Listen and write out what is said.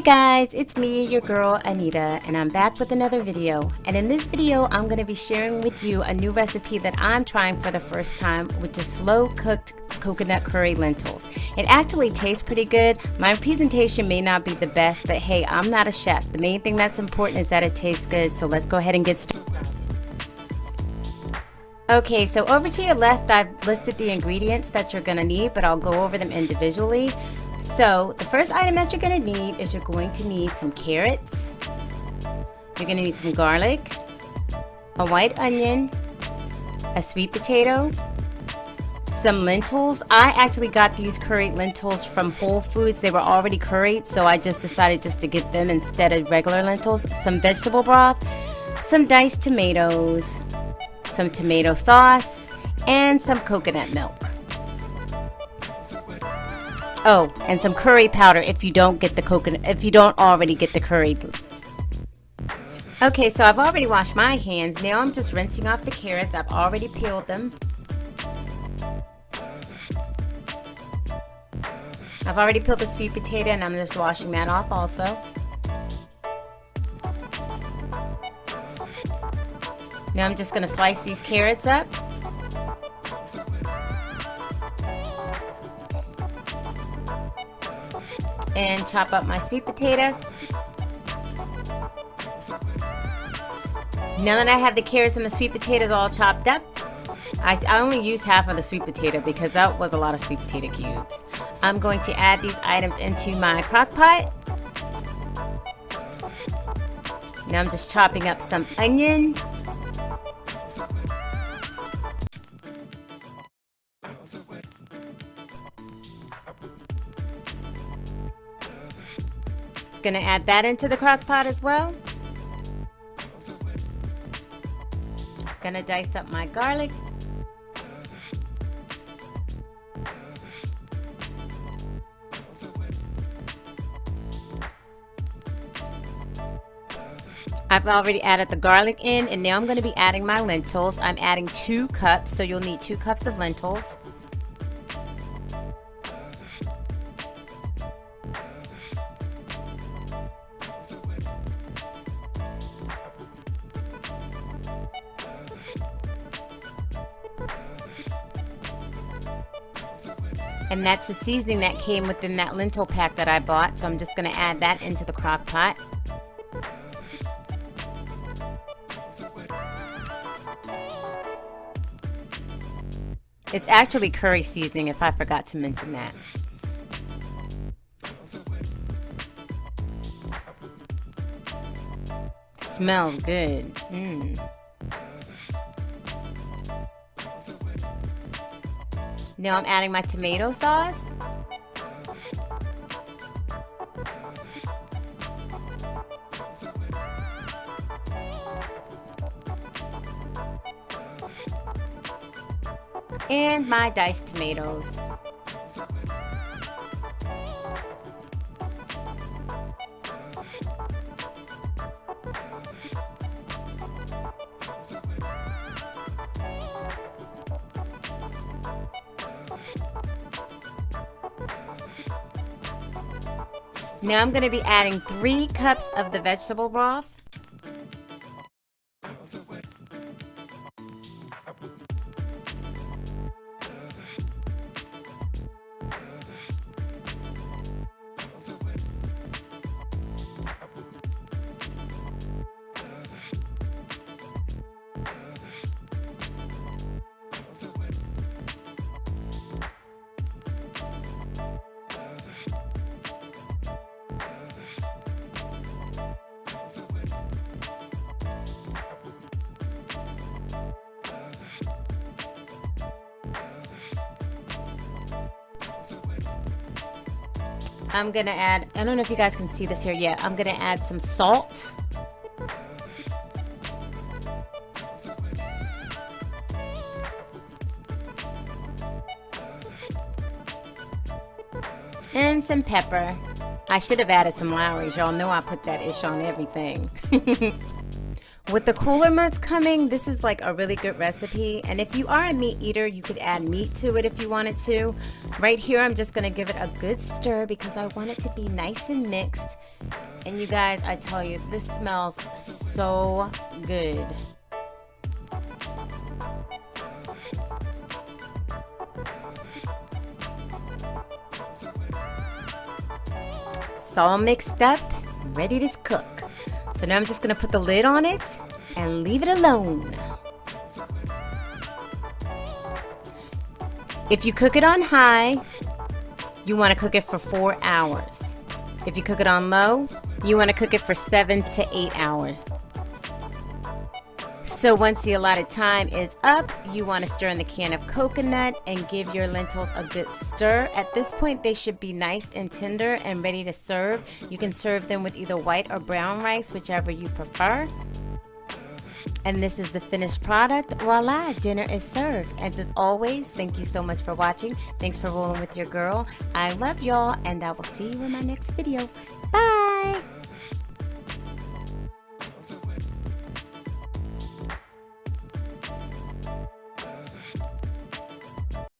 guys, it's me, your girl Anita, and I'm back with another video. And in this video, I'm going to be sharing with you a new recipe that I'm trying for the first time, which is slow cooked coconut curry lentils. It actually tastes pretty good. My presentation may not be the best, but hey, I'm not a chef. The main thing that's important is that it tastes good. So let's go ahead and get started. Okay, so over to your left, I've listed the ingredients that you're going to need, but I'll go over them individually. So the first item that you're going to need is you're going to need some carrots, you're going to need some garlic, a white onion, a sweet potato, some lentils. I actually got these curried lentils from Whole Foods. They were already curried, so I just decided to get them instead of regular lentils. Some vegetable broth, some diced tomatoes, some tomato sauce, and some coconut milk. Oh, and some curry powder if you don't get the coconut, if you don't already get the curry. Okay, so I've already washed my hands. Now I'm just rinsing off the carrots. I've already peeled them. I've already peeled the sweet potato and I'm just washing that off also. Now I'm just going to slice these carrots up. And chop up my sweet potato. Now that I have the carrots and the sweet potatoes all chopped up, I only used half of the sweet potato because that was a lot of sweet potato cubes. I'm going to add these items into my crock pot. Now I'm just chopping up some onion. Gonna add that into the crock pot as well. Gonna dice up my garlic. I've already added the garlic in, and now I'm going to be adding my lentils. I'm adding 2 cups, so you'll need 2 cups of lentils. And that's the seasoning that came within that lentil pack that I bought. So I'm just going to add that into the crock pot. It's actually curry seasoning, if I forgot to mention that. Smells good. Now I'm adding my tomato sauce. And my diced tomatoes. Now I'm going to be adding 3 cups of the vegetable broth. I'm gonna add, I don't know if you guys can see this here yet, I'm gonna add some salt. And some pepper. I should have added some Lowry's. Y'all know I put that ish on everything. With the cooler months coming, this is like a really good recipe. And if you are a meat eater, you could add meat to it if you wanted to. Right here, I'm just gonna give it a good stir because I want it to be nice and mixed. And you guys, I tell you, this smells so good. It's all mixed up, ready to cook. So now I'm just gonna put the lid on it and leave it alone. If you cook it on high, you wanna cook it for 4 hours. If you cook it on low, you wanna cook it for 7 to 8 hours. So once the allotted time is up, you want to stir in the can of coconut and give your lentils a good stir. At this point, they should be nice and tender and ready to serve. You can serve them with either white or brown rice, whichever you prefer. And this is the finished product. Voila, dinner is served. And as always, thank you so much for watching. Thanks for rolling with your girl. I love y'all, and I will see you in my next video. Bye!